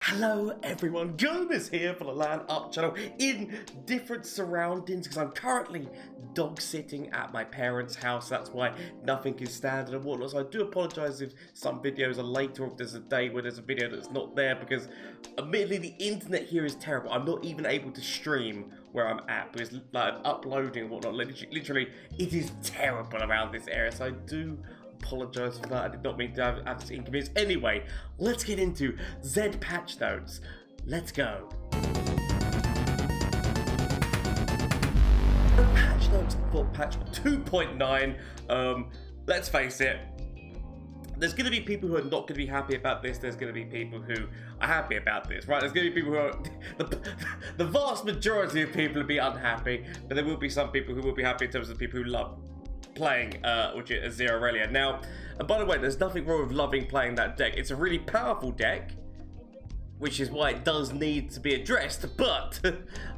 Hello everyone, Gomez here for the LAN Up channel in different surroundings because I'm currently dog sitting at my parents' house. That's why nothing is standard and whatnot. So I do apologise if some videos are late or if there's a day where there's a video that's not there because admittedly the internet here is terrible. I'm not even able to stream where I'm at because like uploading and whatnot, literally it is terrible around this area. So I do apologise for that. I did not mean to have this inconvenience. Anyway, let's get into Z patch notes. Let's go. Patch notes for patch 2.9. Let's face it, there's going to be people who are not going to be happy about this. There's going to be people who are happy about this, right? There's going to be people who are... the vast majority of people will be unhappy, but there will be some people who will be happy in terms of people who love playing which is Aretuza. Now, and by the way, there's nothing wrong with loving playing that deck. It's a really powerful deck, which is why it does need to be addressed, but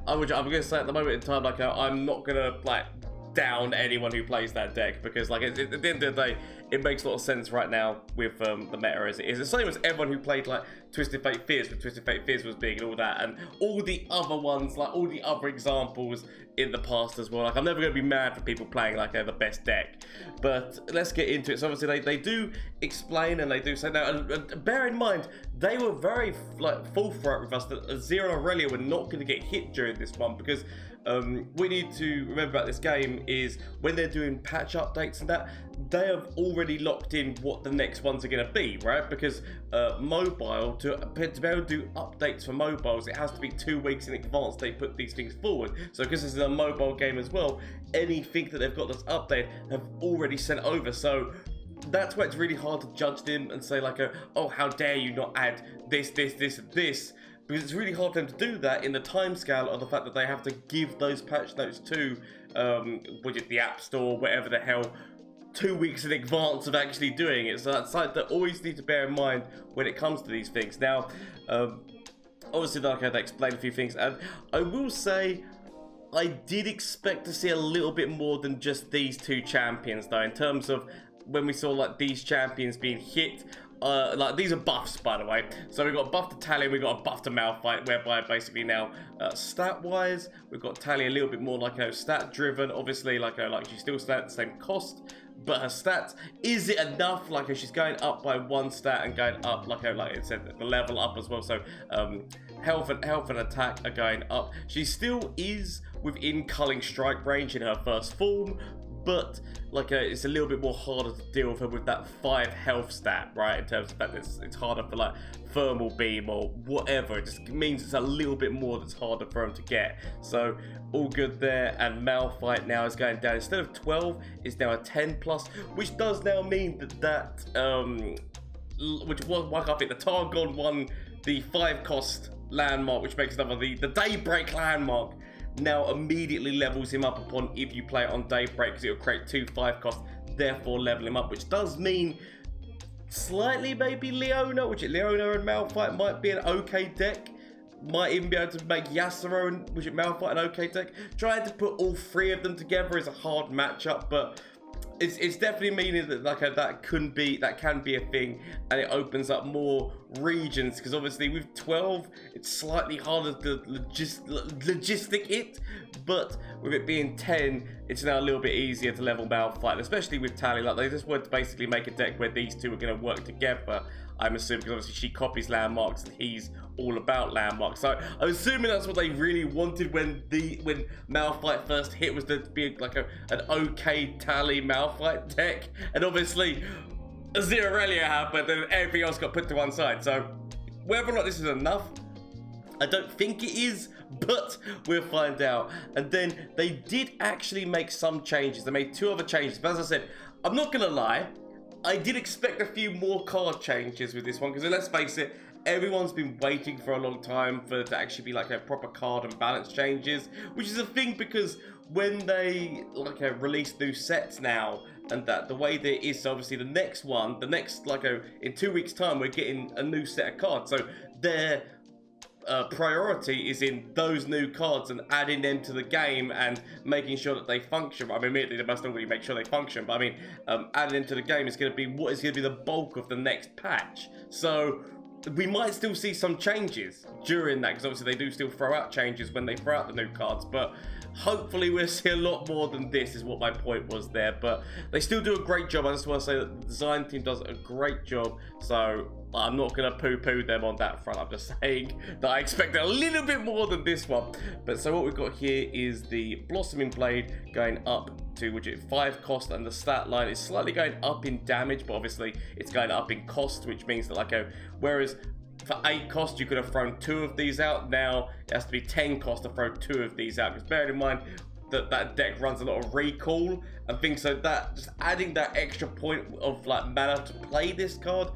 I'm going to say at the moment in time, like, I'm not going to, like, down anyone who plays that deck, because, like, at the end of the day, it makes a lot of sense right now with the meta as it is. The same as everyone who played, like, Twisted Fate Fierce, when Twisted Fate Fierce was big and all that, and all the other ones, like, all the other examples in the past as well. Like, I'm never going to be mad for people playing, like, the best deck. But let's get into it. So, obviously, they do explain, and they do say, now, and bear in mind, they were very, like, forthright with us that Azir and Aurelia were not going to get hit during this one, because we need to remember about this game is when they're doing patch updates and that, they have already locked in what the next ones are going to be, right? Because mobile, to be able to do updates for mobiles, it has to be 2 weeks in advance they put these things forward. So because this is a mobile game as well, anything that they've got that's updated have already sent over. So that's why it's really hard to judge them and say like, oh, how dare you not add this, this, this, and this. Because it's really hard for them to do that in the timescale of the fact that they have to give those patch notes to the App Store, whatever the hell, 2 weeks in advance of actually doing it. So that's something that always need to bear in mind when it comes to these things. Now, obviously, like I explained a few things, and I will say I did expect to see a little bit more than just these two champions, though, in terms of when we saw like these champions being hit. Like these are buffs, by the way. So we've got a buff to Tally, we've got a buff to Malphite, whereby basically now stat-wise, we've got Tally a little bit more like stat-driven. Obviously, like she's still at the same cost, but her stats, is it enough? Like she's going up by 1 stat and going up like it said, the level up as well. So health and attack are going up. She still is within culling strike range in her first form, but like it's a little bit more harder to deal with her with that 5 health stat, right? In terms of that, it's harder for like thermal beam or whatever. It just means it's a little bit more that's harder for them to get. So all good there. And Malphite now is going down. Instead of 12, it's now a 10 plus, which does now mean that which was like I think the Targon won the 5 cost landmark, which makes another the Daybreak landmark. Now immediately levels him up upon if you play it on Daybreak, because it will create 2 5 costs, therefore level him up, which does mean slightly maybe Leona, Leona and Malphite might be an okay deck. Might even be able to make Yasuo and Malphite an okay deck. Trying to put all 3 of them together is a hard matchup, but it's definitely meaning that like that can be a thing, and it opens up more regions, because obviously with 12 it's slightly harder to logistic it, but with it being 10 it's now a little bit easier to level Malphite, especially with Tally. Like they just want to basically make a deck where these two are going to work together, I'm assuming, because obviously she copies landmarks and he's all about landmarks. So I'm assuming that's what they really wanted when Malphite first hit, was to be like an okay Tally Malphite deck, and obviously Azir Aurelia happened and everything else got put to one side. So whether or not this is enough, I don't think it is, but we'll find out. And then they did actually make some changes. They made 2 other changes, but as I said, I'm not gonna lie, I did expect a few more card changes with this one, because let's face it, everyone's been waiting for a long time for it to actually be like a proper card and balance changes, which is a thing because when they like release new sets now, and that the way that it is, so obviously the next in 2 weeks time we're getting a new set of cards, so their priority is in those new cards and adding them to the game and making sure that they function. I mean, immediately they must already make sure they function, but I mean, adding them to the game is going to be what is going to be the bulk of the next patch. So we might still see some changes during that, because obviously they do still throw out changes when they throw out the new cards, but hopefully we'll see a lot more than this, is what my point was there. But they still do a great job. I just want to say that the design team does a great job, so I'm not going to poo-poo them on that front. I'm just saying that I expect a little bit more than this one. But so what we've got here is the Blossoming Blade going up to, which is 5 cost, and the stat line is slightly going up in damage, but obviously it's going up in cost, which means that like whereas for 8 cost you could have thrown 2 of these out, now it has to be 10 cost to throw 2 of these out, because bearing in mind that that deck runs a lot of recall and things, so that just adding that extra point of like mana to play this card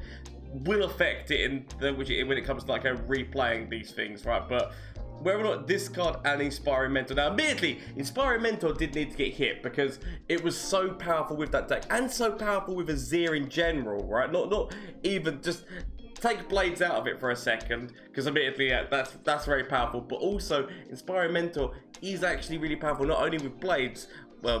will affect it in the, when it comes to like replaying these things, right? But whether or not this card and Inspiring Mentor, now admittedly Inspiring Mentor did need to get hit because it was so powerful with that deck, and so powerful with Azir in general, right? Not even just take Blades out of it for a second, because admittedly that's very powerful, but also Inspiring Mentor is actually really powerful, not only with Blades,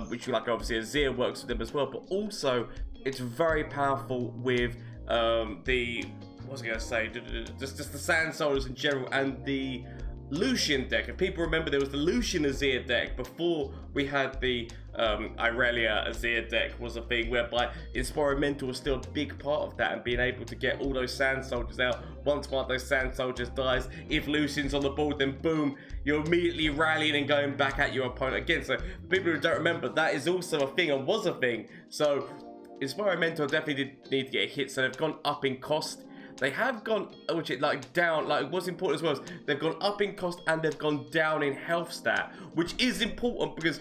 which like obviously Azir works with them as well, but also it's very powerful with the, what was I going to say, just the Sand Soldiers in general, and the Lucian deck. If people remember, there was the Lucian Azir deck before we had the Irelia Azir deck, was a thing whereby Inspiring Mentor was still a big part of that, and being able to get all those Sand Soldiers out. Once one of those Sand Soldiers dies, if Lucian's on the board, then boom, you're immediately rallying and going back at your opponent again. So people who don't remember, that is also a thing, and was a thing. So Inspiring Mentor definitely did need to get a hit, so they've gone up in cost. They have gone, which is like down, like what's important as well is they've gone up in cost and they've gone down in health stat, which is important because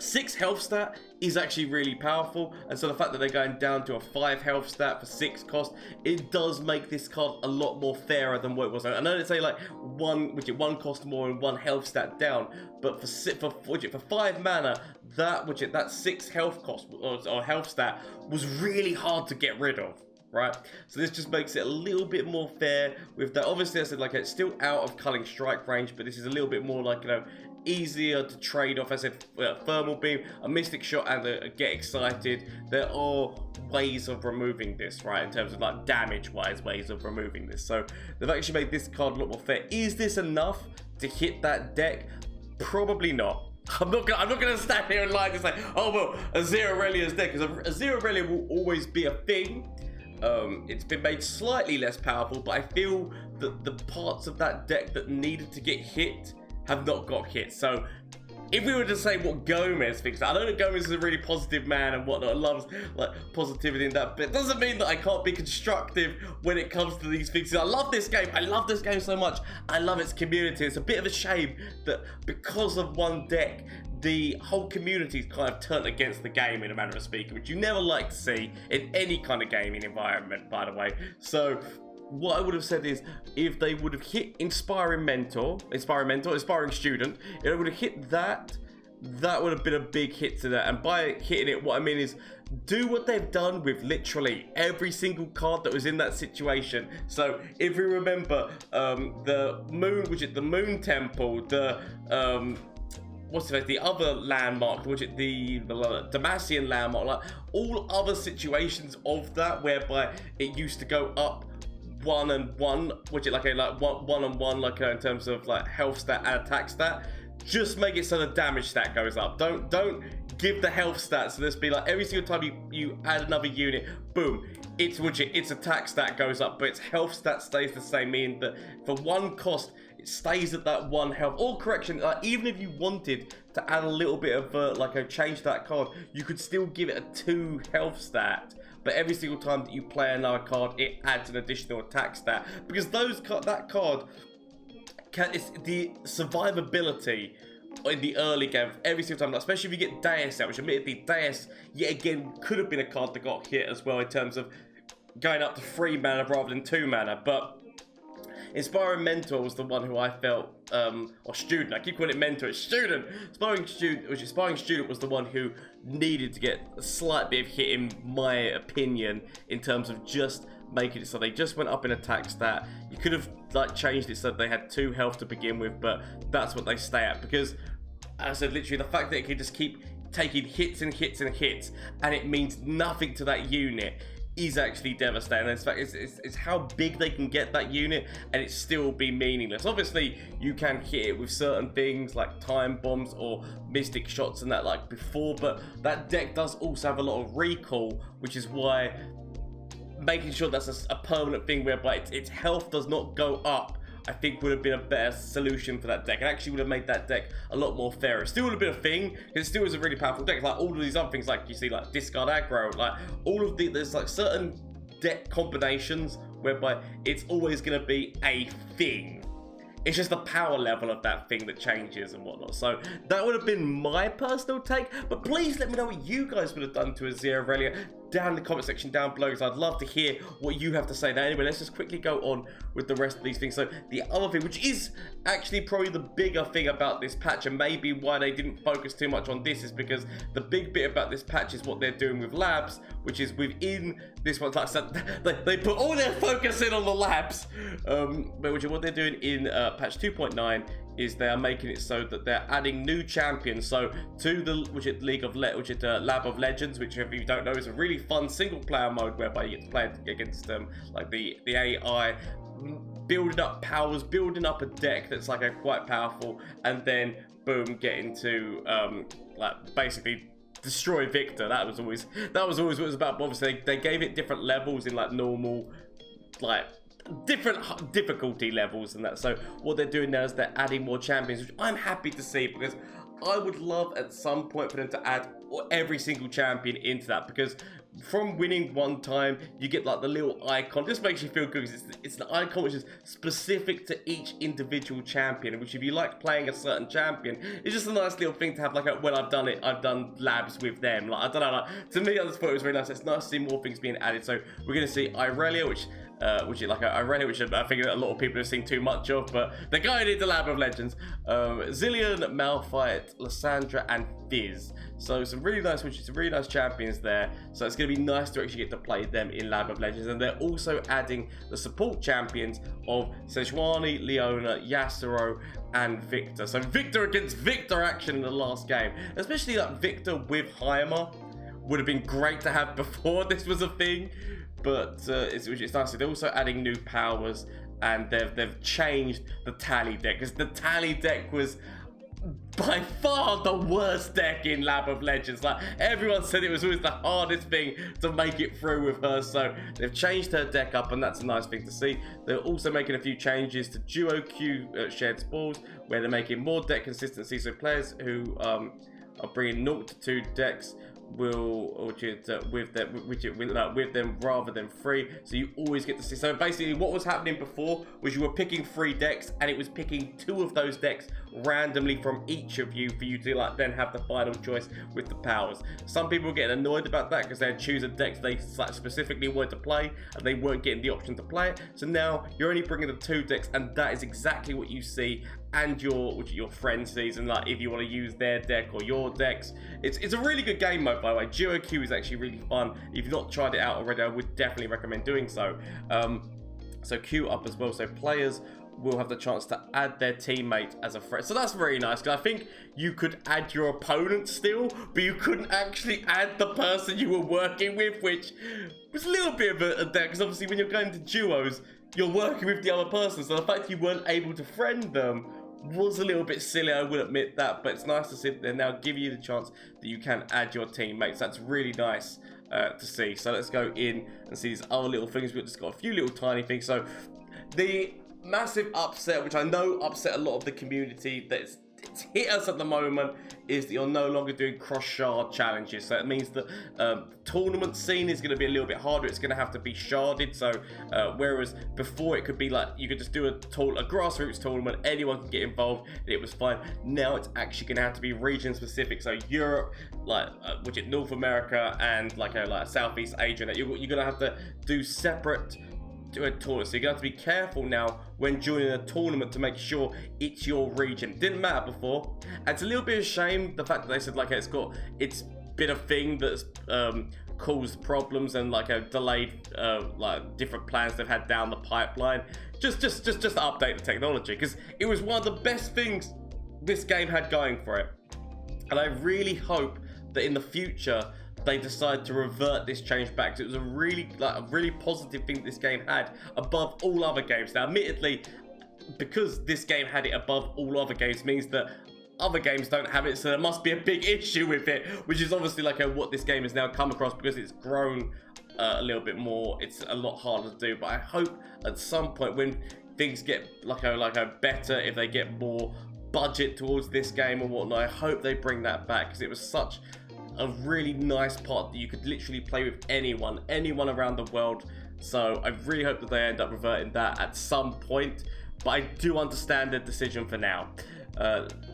6 health stat is actually really powerful, and so the fact that they're going down to a 5 health stat for 6 cost, it does make this card a lot more fairer than what it was. I know they say like one cost more and 1 health stat down, but for 5 mana, that 6 health cost or health stat was really hard to get rid of. Right, so this just makes it a little bit more fair with that. Obviously, I said like it's still out of Culling Strike range, but this is a little bit more like, you know, easier to trade off. I said Thermal Beam, a Mystic Shot, and a Get Excited. There are ways of removing this, right, in terms of like damage-wise ways of removing this. So they've actually made this card a lot more fair. Is this enough to hit that deck? Probably not. I'm not gonna stand here and lie and say, oh well, Azir Aurelia's deck, because Azir Aurelia will always be a thing. It's been made slightly less powerful, but I feel that the parts of that deck that needed to get hit have not got hit. So if we were to say what Gomez thinks, I know that Gomez is a really positive man and whatnot, loves like positivity and that, but it doesn't mean that I can't be constructive when it comes to these things. I love this game. I love this game so much. I love its community. It's a bit of a shame that because of one deck, the whole community's kind of turned against the game, in a manner of speaking, which you never like to see in any kind of gaming environment, by the way. So what I would have said is, if they would have hit Inspiring Student, if they would have hit that, that would have been a big hit to that. And by hitting it, what I mean is, do what they've done with literally every single card that was in that situation. So if you remember, the Moon, which is the Moon Temple, the the other landmark, which is the Demacian landmark, like all other situations of that, whereby it used to go up 1 and 1, which is like one and one, like in terms of like health stat and attack stat. Just make it so the damage stat goes up. Don't give the health stats. So this be like every single time you add another unit, boom, its attack stat goes up, but its health stat stays the same. Meaning that for 1 cost, it stays at that 1 health. Or correction, like even if you wanted to add a little bit of like a change to that card, you could still give it a 2 health stat. But every single time that you play another card, it adds an additional attack stat, because that card it's the survivability in the early game every single time, especially if you get Deus out, which admittedly Deus yet again could have been a card that got hit as well in terms of going up to 3 mana rather than 2 mana. But Inspiring Mentor was the one who I felt, or Student, I keep calling it Mentor, it's Student. Inspiring Student was the one who needed to get a slight bit of hit, in my opinion, in terms of just making it so they just went up in attack stat. You could have like changed it so that they had 2 health to begin with, but that's what they stay at, because as I said, literally the fact that it can just keep taking hits and hits and hits, and it means nothing to that unit, is actually devastating. In fact, it's how big they can get that unit and it still be meaningless. Obviously, you can hit it with certain things like time bombs or mystic shots and that like before, but that deck does also have a lot of recall, which is why making sure that's a permanent thing whereby its health does not go up, I think would have been a better solution for that deck. It actually would have made that deck a lot more fair. It still would have been a thing, because it still is a really powerful deck. Like all of these other things, like you see, like discard aggro, like all of there's like certain deck combinations whereby it's always going to be a thing. It's just the power level of that thing that changes and whatnot. So that would have been my personal take. But please let me know what you guys would have done to Azir Aurelia down in the comment section down below, because I'd love to hear what you have to say. Now, anyway, let's just quickly go on with the rest of these things. So the other thing, which is actually probably the bigger thing about this patch, and maybe why they didn't focus too much on this, is because the big bit about this patch is what they're doing with labs, which is within this one. Like, so they put all their focus in on the labs, but which is what they're doing in patch 2.9. is they are making it so that they're adding new champions. So to the Lab of Legends, which if you don't know is a really fun single player mode whereby you get to play against like the AI, building up powers, building up a deck that's like quite powerful, and then boom, get into like basically destroy Victor. That was always what it was about. But obviously they gave it different levels in like normal, like different difficulty levels and that. So what they're doing now is they're adding more champions, which I'm happy to see, because I would love at some point for them to add every single champion into that, because from winning one time you get like the little icon. This makes you feel good because it's an icon which is specific to each individual champion, which if you like playing a certain champion, it's just a nice little thing to have, like well, I've done labs with them. Like I don't know, like to me I just thought it was very nice. It's nice to see more things being added. So we're going to see Irelia, which is like Irelia, which I think a lot of people have seen too much of, but they're going into Lab of Legends. Zillion, Malphite, Lysandra, and Fizz. So some really nice champions there. So it's going to be nice to actually get to play them in Lab of Legends. And they're also adding the support champions of Sejuani, Leona, Yasuo, and Victor. So Victor against Victor action in the last game, especially like Victor with Heimer would have been great to have before this was a thing. But it's nice. They're also adding new powers, and they've changed the Tally deck, because the Tally deck was by far the worst deck in Lab of Legends. Like everyone said, it was always the hardest thing to make it through with her. So they've changed her deck up, and that's a nice thing to see. They're also making a few changes to Duo Q shared spawns, where they're making more deck consistency. So players who are bringing 0 to 2 decks will with them rather than 3, so you always get to see. So basically what was happening before was you were picking 3 decks, and it was picking 2 of those decks randomly from each of you for you to like then have the final choice with the powers. Some people were getting annoyed about that because they'd choose a deck they like specifically wanted to play and they weren't getting the option to play it. So now you're only bringing the 2 decks, and that is exactly what you see and your friend sees, and like if you want to use their deck or your decks. It's a really good game mode, by the way. Duo Q is actually really fun. If you've not tried it out already, I would definitely recommend doing so. So Q up as well, so players will have the chance to add their teammate as a friend. So that's very nice, because I think you could add your opponent still, but you couldn't actually add the person you were working with, which was a little bit of a deck, because obviously when you're going to duos, you're working with the other person, so the fact you weren't able to friend them was a little bit silly, I will admit that, but it's nice to see that they now give you the chance that you can add your teammates. That's really nice to see. So let's go in and see these other little things. We've just got a few little tiny things. So the massive upset, which I know upset a lot of the community, that's it's hit us at the moment, is that you're no longer doing cross shard challenges. So it means that the tournament scene is going to be a little bit harder. It's going to have to be sharded. So whereas before it could be like you could just do a grassroots tournament, anyone can get involved, and it was fine. Now it's actually going to have to be region specific. So Europe, like which is North America, and like Southeast Asia. That you're going to have to do separate to a tournament, so you're going to have to be careful now when joining a tournament to make sure it's your region. Didn't matter before, and it's a little bit of a shame the fact that they said like it's been a thing that's caused problems and like a delayed like different plans they've had down the pipeline. Just to update the technology, because it was one of the best things this game had going for it, and I really hope that in the future they decided to revert this change back. So it was a really positive thing this game had above all other games. Now, admittedly, because this game had it above all other games means that other games don't have it, so there must be a big issue with it, which is obviously like what this game has now come across because it's grown a little bit more. It's a lot harder to do, but I hope at some point when things get like a better, if they get more budget towards this game and whatnot, I hope they bring that back because it was such a really nice part that you could literally play with anyone around the world. So I really hope that they end up reverting that at some point, but I do understand the decision for now.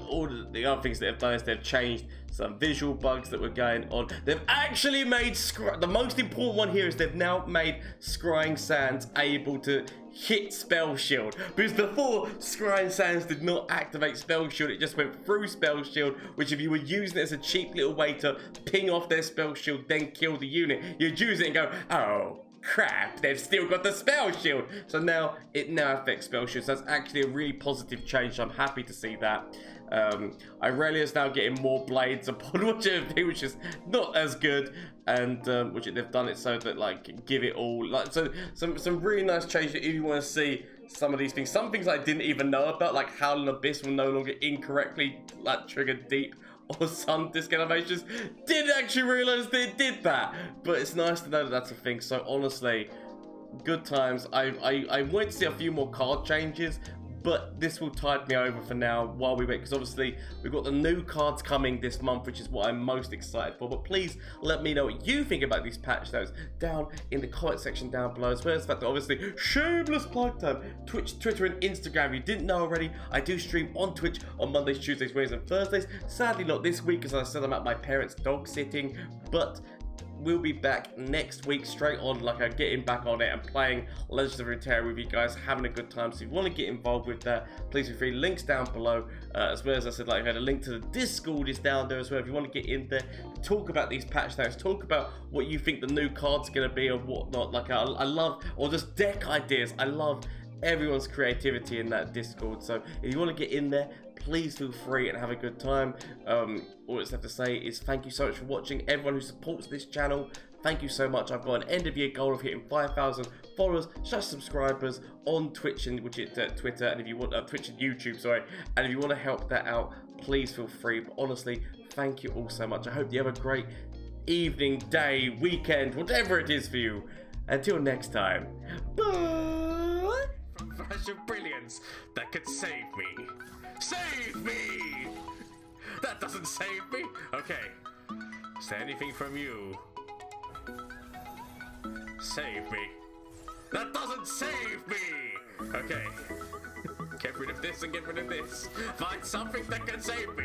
All the other things that they've done is they've changed some visual bugs that were going on. They've actually made the most important one here is they've now made Scrying Sands able to hit Spell Shield, because before Scrying Sands did not activate Spell Shield, it just went through Spell Shield, which if you were using it as a cheap little way to ping off their Spell Shield then kill the unit, you'd use it and go, oh crap, they've still got the Spell Shield. So now it affects Spell Shield. So that's actually a really positive change. So I'm happy to see that. Irelia's now getting more blades upon which is not as good, and which they've done it so that like give it all like so some really nice changes. If you want to see some of these things, some things I didn't even know about, like Howling Abyss will no longer incorrectly like trigger deep, or some disc animations. Didn't actually realize they did that, but it's nice to know that that's a thing. So honestly, good times. I went to see a few more card changes, but this will tide me over for now while we wait, because obviously we've got the new cards coming this month, which is what I'm most excited for. But please let me know what you think about these patch notes down in the comment section down below, as well as the fact that obviously shameless plug time, Twitch, Twitter and Instagram. If you didn't know already, I do stream on Twitch on Mondays, Tuesdays, Wednesdays and Thursdays. Sadly not this week, as I said I'm at my parents' dog sitting, but we'll be back next week straight on, like I'm getting back on it and playing Legends of Runeterra with you guys, having a good time. So if you want to get involved with that, please feel free. Links down below, as well as I said, like I had a link to the Discord is down there as well. If you want to get in there, talk about these patch notes, talk about what you think the new card's gonna be or whatnot. Like I love, or just deck ideas. I love everyone's creativity in that Discord. So if you want to get in there, please feel free and have a good time. All it's left to say is thank you so much for watching. Everyone who supports this channel, thank you so much. I've got an end of year goal of hitting 5,000 followers / subscribers on Twitch, and which is Twitter, and if you want Twitch and YouTube, sorry. And if you want to help that out, please feel free. But honestly, thank you all so much. I hope you have a great evening, day, weekend, whatever it is for you. Until next time, bye. Flash of brilliance that could save me. Save me! That doesn't save me. Okay. Is there anything from you? Save me. That doesn't save me! Okay. Get rid of this and get rid of this. Find something that can save me.